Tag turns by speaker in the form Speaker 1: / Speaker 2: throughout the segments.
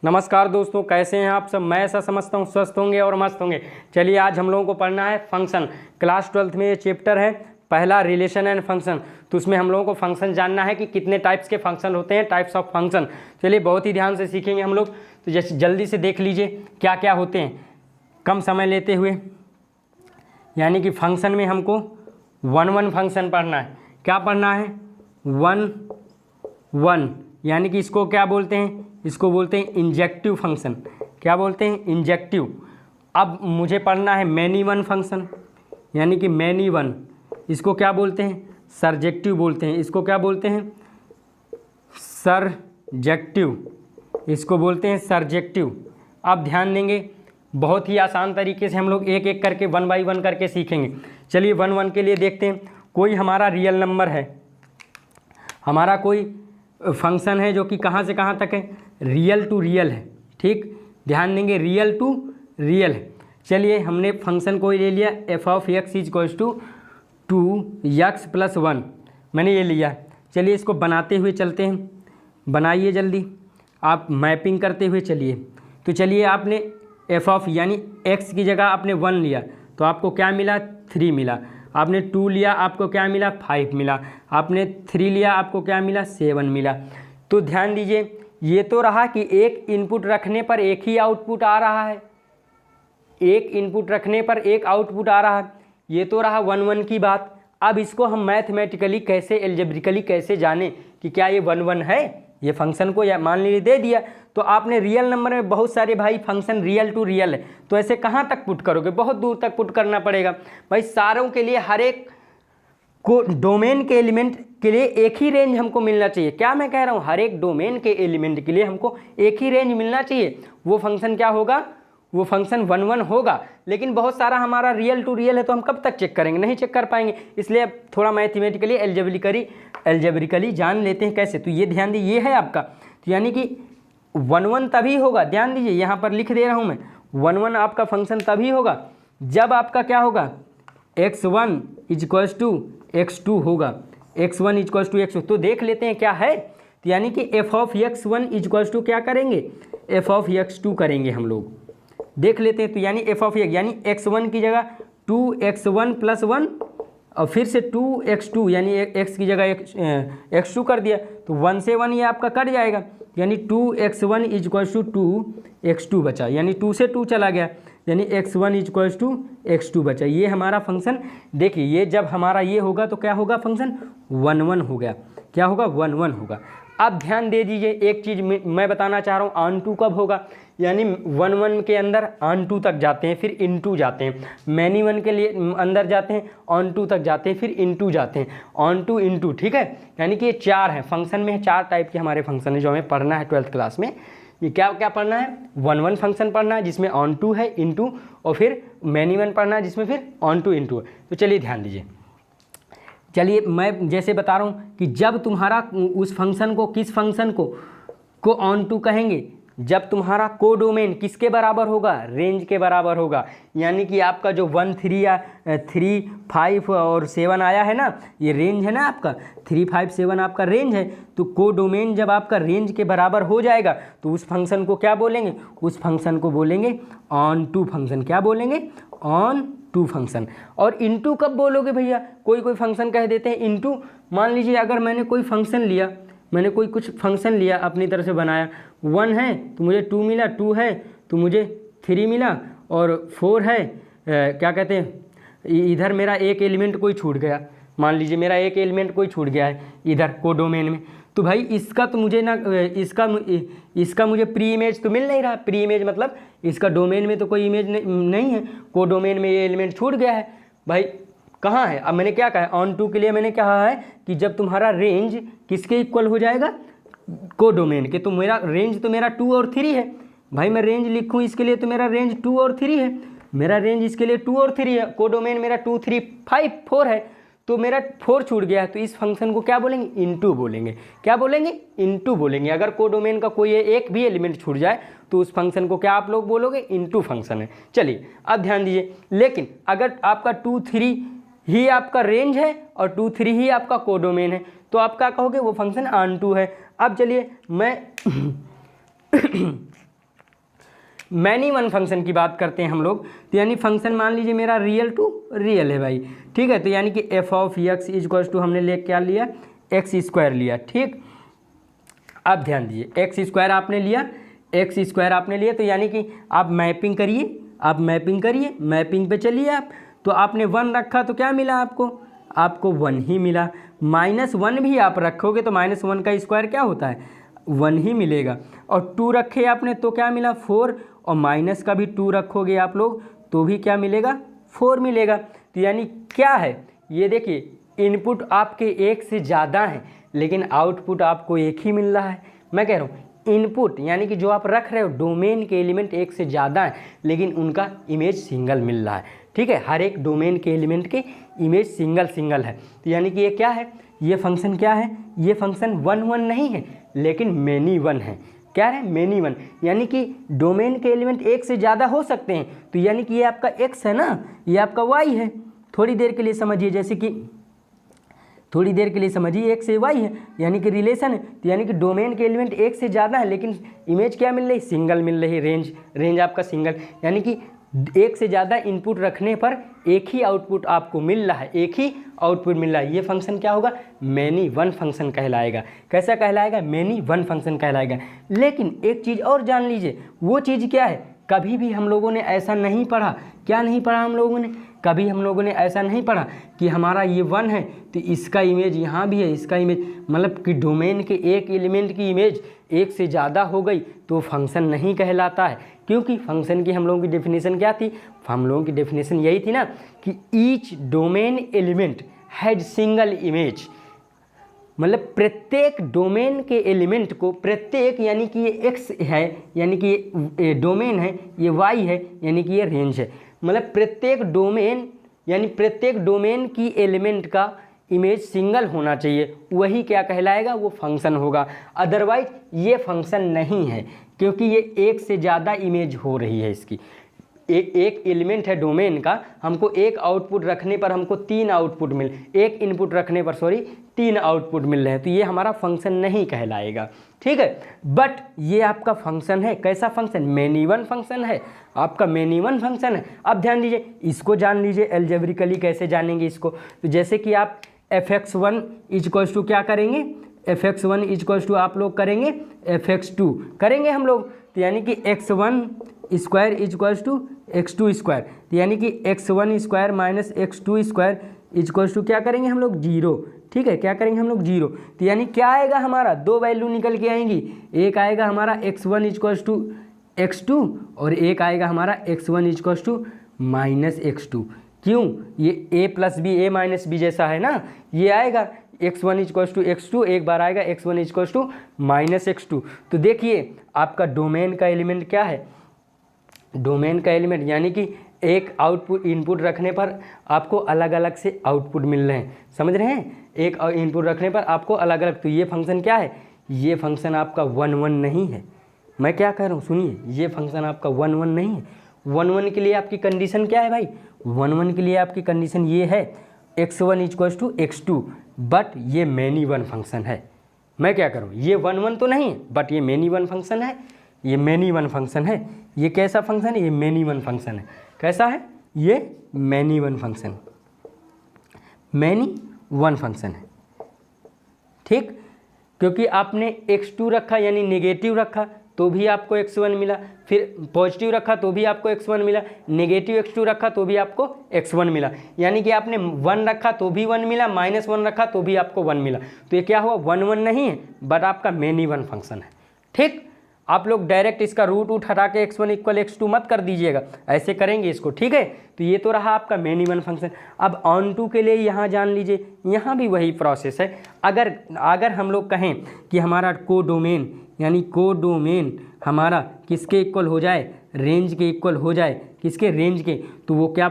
Speaker 1: नमस्कार दोस्तों, कैसे हैं आप सब। मैं ऐसा समझता हूँ स्वस्थ होंगे और मस्त होंगे। चलिए आज हम लोगों को पढ़ना है फंक्शन। क्लास 12th में ये चैप्टर है पहला, रिलेशन एंड फंक्शन। तो उसमें हम लोगों को फंक्शन जानना है कि कितने टाइप्स के फंक्शन होते हैं, टाइप्स ऑफ फंक्शन। चलिए बहुत ही ध्यान से सीखेंगे हम लोग। तो जैसे जल्दी से देख लीजिए क्या क्या होते हैं कम समय लेते हुए। यानी कि फंक्शन में हमको वन फंक्शन पढ़ना है। क्या पढ़ना है? वन। यानी कि इसको क्या बोलते हैं? इसको बोलते हैं इंजेक्टिव फंक्शन। क्या बोलते हैं? इंजेक्टिव। अब मुझे पढ़ना है मैनी वन फंक्शन, यानी कि मैनी वन। इसको क्या बोलते हैं? सरजेक्टिव बोलते हैं। इसको क्या बोलते हैं? सरजेक्टिव। इसको बोलते हैं सरजेक्टिव। अब ध्यान देंगे, बहुत ही आसान तरीके से हम लोग एक एक करके 1 बाई 1 करके सीखेंगे। चलिए 1 के लिए देखते हैं। कोई हमारा रियल नंबर है, हमारा कोई फंक्शन है जो कि कहाँ से कहाँ तक है? रियल टू रियल है। ठीक, ध्यान देंगे, रियल टू रियल है। चलिए हमने फंक्शन को ले लिया F of X is equals to 2x + 1, मैंने ये लिया। चलिए इसको बनाते हुए चलते हैं। बनाइए जल्दी, आप मैपिंग करते हुए चलिए। तो चलिए आपने एफ ऑफ यानी x की जगह आपने 1 लिया तो आपको क्या मिला? 3 मिला। आपने 2 लिया, आपको क्या मिला? 5 मिला। आपने 3 लिया, आपको क्या मिला? 7 मिला। तो ध्यान दीजिए, ये तो रहा कि एक इनपुट रखने पर एक ही आउटपुट आ रहा है। एक इनपुट रखने पर एक आउटपुट आ रहा है, ये तो रहा 1 की बात। अब इसको हम मैथमेटिकली कैसे, एल्जेब्रिकली कैसे जाने कि क्या ये 1 है? ये फंक्शन को या मान लीजिए दे दिया, तो आपने रियल नंबर में बहुत सारे भाई फंक्शन रियल टू रियल है, तो ऐसे कहाँ तक पुट करोगे? बहुत दूर तक पुट करना पड़ेगा भाई। सारों के लिए हर एक को डोमेन के एलिमेंट के लिए एक ही रेंज हमको मिलना चाहिए। क्या मैं कह रहा हूँ? हर एक डोमेन के एलिमेंट के लिए हमको एक ही रेंज मिलना चाहिए। वो फंक्शन क्या होगा? वो फंक्शन 1 होगा। लेकिन बहुत सारा हमारा रियल टू रियल है, तो हम कब तक चेक करेंगे? नहीं चेक कर पाएंगे। इसलिए अब थोड़ा मैथमेटिकली एल्जेब्रिकली जान लेते हैं कैसे। तो ये ध्यान दीजिए, ये है आपका। तो यानी कि 1 तभी होगा, ध्यान दीजिए यहाँ पर लिख दे रहा हूँ मैं, 1 आपका फंक्शन तभी होगा जब आपका क्या होगा? x1 = x2 होगा। x1 = x2। तो देख लेते हैं क्या है। तो यानी कि f ऑफ x1 = क्या करेंगे? f ऑफ x2 करेंगे हम लोग। देख लेते हैं। तो यानी f ऑफ x यानी x1 की जगह 2x1 + 1 और फिर से 2x2 यानी x की जगह x2 कर दिया, तो 1 से 1 ये आपका कट जाएगा। यानी 2x1 = 2x2 बचा, यानी 2 से 2 चला गया, यानी x1 = x2 बचा। ये हमारा फंक्शन। देखिए ये जब हमारा ये होगा तो क्या होगा? फंक्शन 1 हो गया। क्या होगा? 1 होगा। अब ध्यान दे दीजिए, एक चीज़ मैं बताना चाह रहा हूँ, ऑन टू कब होगा? यानी 1 के अंदर ऑन टू तक जाते हैं, फिर इनटू जाते हैं। मैनी 1 के लिए अंदर जाते हैं, ऑन टू तक जाते हैं, फिर इनटू जाते हैं, ऑन टू इनटू। ठीक है, यानी कि ये 4 हैं फंक्शन में। 4 टाइप के हमारे फंक्शन है जो हमें पढ़ना है 12th क्लास में। ये क्या क्या पढ़ना है? 1 फंक्शन पढ़ना है जिसमें ऑन टू है, इनटू, और फिर मैनी 1 पढ़ना है जिसमें फिर ऑन टू इनटू है। तो चलिए ध्यान दीजिए। चलिए मैं जैसे बता रहा हूँ कि जब तुम्हारा उस फंक्शन को, किस फंक्शन को ऑन टू कहेंगे? जब तुम्हारा कोडोमेन किसके बराबर होगा? रेंज के बराबर होगा। यानी कि आपका जो 1, 3 या 3, 5 और 7 आया है ना, ये रेंज है ना आपका। 3, 5, 7 आपका रेंज है। तो कोडोमेन जब आपका रेंज के बराबर हो जाएगा तो उस फंक्शन को क्या बोलेंगे? उस फंक्शन को बोलेंगे ऑन टू फंक्शन। क्या बोलेंगे? Onto function. और इनटू कब बोलोगे भैया? कोई फंक्शन कह देते हैं इनटू। मान लीजिए अगर मैंने कोई फंक्शन लिया, मैंने कोई कुछ फंक्शन लिया अपनी तरफ से बनाया, 1 है तो मुझे 2 मिला, 2 है तो मुझे 3 मिला, और 4 है क्या कहते हैं, इधर मेरा एक एलिमेंट कोई छूट गया। मान लीजिए मेरा एक एलिमेंट कोई छूट गया है इधर कोडोमेन में, तो भाई इसका तो मुझे ना इसका मुझे प्री इमेज तो मिल नहीं रहा। प्री इमेज मतलब इसका डोमेन में तो कोई इमेज नहीं है, कोडोमेन में ये एलिमेंट छूट गया है भाई। कहाँ है? अब मैंने क्या कहा है? ऑन टू के लिए मैंने कहा है कि जब तुम्हारा रेंज किसके इक्वल हो जाएगा? कोडोमेन के। तो मेरा रेंज तो मेरा 2 और 3 है भाई। मैं रेंज लिखूँ इसके लिए तो मेरा रेंज 2 और 3 है। मेरा रेंज इसके लिए 2 और 3 है। कोडोमेन मेरा 2, 3, 5, 4 है, तो मेरा 4 छूट गया है। तो इस फंक्शन को क्या बोलेंगे? इनटू बोलेंगे। क्या बोलेंगे? इनटू बोलेंगे। अगर कोडोमेन का कोई एक भी एलिमेंट छूट जाए तो उस फंक्शन को क्या आप लोग बोलोगे? इनटू फंक्शन है। चलिए अब ध्यान दीजिए, लेकिन अगर आपका 2, 3 ही आपका रेंज है और 2, 3 ही आपका कोडोमेन है, तो आप क्या कहोगे? वो फंक्शन ऑन टू है। अब चलिए मैं मैनी वन फंक्शन की बात करते हैं हम लोग, तो यानी फंक्शन मान लीजिए मेरा रियल टू रियल है भाई, ठीक है। तो यानी कि F of X equals to हमने ले क्या लिया, एक्स स्क्वायर लिया, ठीक। अब ध्यान दीजिए एक्स स्क्वायर आपने लिया, एक्स स्क्वायर आपने लिया, तो यानी कि आप मैपिंग करिए, आप मैपिंग करिए, मैपिंग पे चलिए आप, तो आपने 1 रखा तो क्या मिला आपको, आपको 1 ही मिला। -1 भी आप रखोगे तो -1 का स्क्वायर क्या होता है, 1 ही मिलेगा। और 2 रखे आपने तो क्या मिला 4, और माइनस का भी 2 रखोगे आप लोग तो भी क्या मिलेगा 4 मिलेगा। तो यानी क्या है ये देखिए इनपुट आपके एक से ज़्यादा हैं लेकिन आउटपुट आपको एक ही मिल रहा है। मैं कह रहा हूँ इनपुट यानी कि जो आप रख रहे हो डोमेन के एलिमेंट एक से ज़्यादा हैं लेकिन उनका इमेज सिंगल मिल रहा है, ठीक है। हर एक डोमेन के एलिमेंट के इमेज सिंगल है। तो यानी कि ये क्या है, ये फंक्शन क्या है, ये फंक्शन 1 1 नहीं है लेकिन मैनी वन है। क्या है, मैनी वन, यानी कि डोमेन के एलिमेंट एक से ज़्यादा हो सकते हैं। तो यानी कि ये आपका x है ना, ये आपका y है। थोड़ी देर के लिए समझिए, जैसे कि थोड़ी देर के लिए समझिए x से y है यानी कि रिलेशन है। तो यानी कि डोमेन के एलिमेंट एक से ज़्यादा है लेकिन इमेज क्या मिल रही, सिंगल मिल रही है, रेंज आपका सिंगल, यानी कि एक से ज़्यादा इनपुट रखने पर एक ही आउटपुट आपको मिल रहा है, एक ही आउटपुट मिल रहा है। ये फंक्शन क्या होगा, मैनी वन फंक्शन कहलाएगा। कैसा कहलाएगा, मैनी वन फंक्शन कहलाएगा। लेकिन एक चीज़ और जान लीजिए, वो चीज़ क्या है, कभी भी हम लोगों ने ऐसा नहीं पढ़ा, क्या नहीं पढ़ा हम लोगों ने, कभी हम लोगों ने ऐसा नहीं पढ़ा कि हमारा ये 1 है तो इसका इमेज यहाँ भी है, इसका इमेज, मतलब कि डोमेन के एक एलिमेंट की इमेज एक से ज़्यादा हो गई तो फंक्शन नहीं कहलाता है। क्योंकि फंक्शन की हम लोगों की डेफिनेशन क्या थी, हम लोगों की डेफिनेशन यही थी ना कि each domain element had single image, मतलब प्रत्येक डोमेन के एलिमेंट को, प्रत्येक यानी कि ये x है यानी कि ये डोमेन है, ये y है यानी कि ये रेंज है, मतलब प्रत्येक डोमेन यानी प्रत्येक डोमेन की एलिमेंट का इमेज सिंगल होना चाहिए, वही क्या कहलाएगा, वो फंक्शन होगा। अदरवाइज ये फंक्शन नहीं है क्योंकि ये एक से ज़्यादा इमेज हो रही है इसकी। एक एलिमेंट है डोमेन का, हमको एक आउटपुट रखने पर हमको 3 आउटपुट एक इनपुट रखने पर 3 आउटपुट मिल रहे हैं, तो ये हमारा फंक्शन नहीं कहलाएगा, ठीक है। बट ये आपका फंक्शन है, कैसा फंक्शन, मैनी वन फंक्शन है, आपका मैनी वन फंक्शन है। अब ध्यान दीजिए, इसको जान लीजिए एल्जेब्रिकली कैसे जानेंगे इसको। तो जैसे कि आप fx1 इक्वल्स टू क्या करेंगे, fx1 इक्वल्स टू आप लोग करेंगे fx2 करेंगे हम लोग, तो यानी कि x1 square equals to x2 square, तो यानी कि x1 square minus x2 square equals to क्या करेंगे हम लोग 0, ठीक है। क्या करेंगे हम लोग 0, तो यानी क्या आएगा हमारा, 2 वैल्यू निकल के आएंगी, एक आएगा हमारा x1 इक्वल्स टू x2 और एक आएगा हमारा x1 equals to minus x2। क्यों, ये a plus B a minus B जैसा है ना, ये आएगा x1 इक्वल्स टू x2, एक बार आएगा x1 equals to minus x2। तो देखिए आपका डोमेन का एलिमेंट क्या है, डोमेन का एलिमेंट यानी कि एक आउटपुट इनपुट रखने पर आपको अलग अलग से आउटपुट मिल रहे हैं, समझ रहे हैं, एक इनपुट रखने पर आपको अलग अलग। तो ये फंक्शन क्या है, ये फंक्शन आपका 1 1 नहीं है। मैं क्या कह रहा हूँ सुनिए, ये फंक्शन आपका 1 1 नहीं है। 1 1 के लिए आपकी कंडीशन क्या है भाई, 1 1 के लिए आपकी कंडीशन ये है x1 equals to x2, but ये मैनी वन फंक्शन है। मैं क्या करूँ, ये 1 1 तो नहीं है बट ये मैनी वन फंक्शन है, ये मैनी वन फंक्शन है। ये कैसा फंक्शन है, ये मैनी वन फंक्शन है। कैसा है, ये many one function, many one function है, ठीक। क्योंकि आपने x2 रखा यानी नेगेटिव रखा तो भी आपको x1 मिला, फिर पॉजिटिव रखा तो भी आपको x1 मिला, नेगेटिव x2 रखा तो भी आपको x1 मिला, यानी कि आपने 1 रखा तो भी 1 मिला, -1 रखा तो भी आपको 1 मिला। तो ये क्या हुआ, 1 1 नहीं है बट आपका मैनी वन फंक्शन है, ठीक। आप लोग डायरेक्ट इसका रूट हटा के x1 इक्वल x2 मत कर दीजिएगा, ऐसे करेंगे इसको, ठीक है। तो ये तो रहा आपका मैनी वन फंक्शन। अब ऑन टू के लिए यहाँ जान लीजिए, यहाँ भी वही प्रोसेस है। अगर हम लोग कहें कि हमारा कोडोमेन यानी कोडोमेन हमारा किसके इक्वल हो जाए, रेंज के इक्वल हो जाए, किसके, रेंज के, तो वो क्या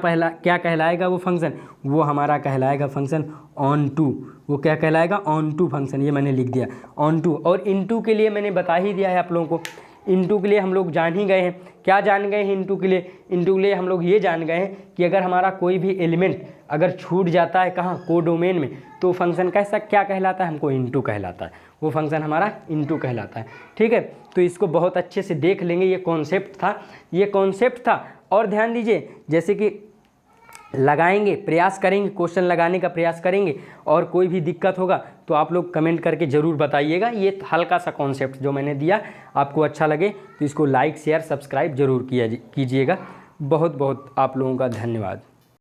Speaker 1: कहलाएगा वो फंक्शन, वो हमारा कहलाएगा फंक्शन ऑन टू। वो क्या कहलाएगा, ऑन टू फंक्शन, ये मैंने लिख दिया ऑन टू। और इन टू के लिए मैंने बता ही दिया है आप लोगों को, इनटू के लिए हम लोग जान ही गए हैं। क्या जान गए हैं इनटू के लिए? इनटू के लिए हम लोग ये जान गए हैं कि अगर हमारा कोई भी एलिमेंट अगर छूट जाता है कहाँ, कोडोमेन में, तो फंक्शन कैसा क्या कहलाता है? हमको इनटू कहलाता है, वो फंक्शन हमारा इनटू कहलाता है। ठीक है, तो इसको बहुत अच्छे से देख लेंगे, ये कॉन्सेप्ट था। और ध्यान दीजिए, जैसे कि लगाएंगे, प्रयास करेंगे, क्वेश्चन लगाने का प्रयास करेंगे, और कोई भी दिक्कत होगा तो आप लोग कमेंट करके ज़रूर बताइएगा। ये हल्का सा कॉन्सेप्ट जो मैंने दिया आपको अच्छा लगे तो इसको लाइक शेयर सब्सक्राइब जरूर कीजिएगा। बहुत बहुत आप लोगों का धन्यवाद।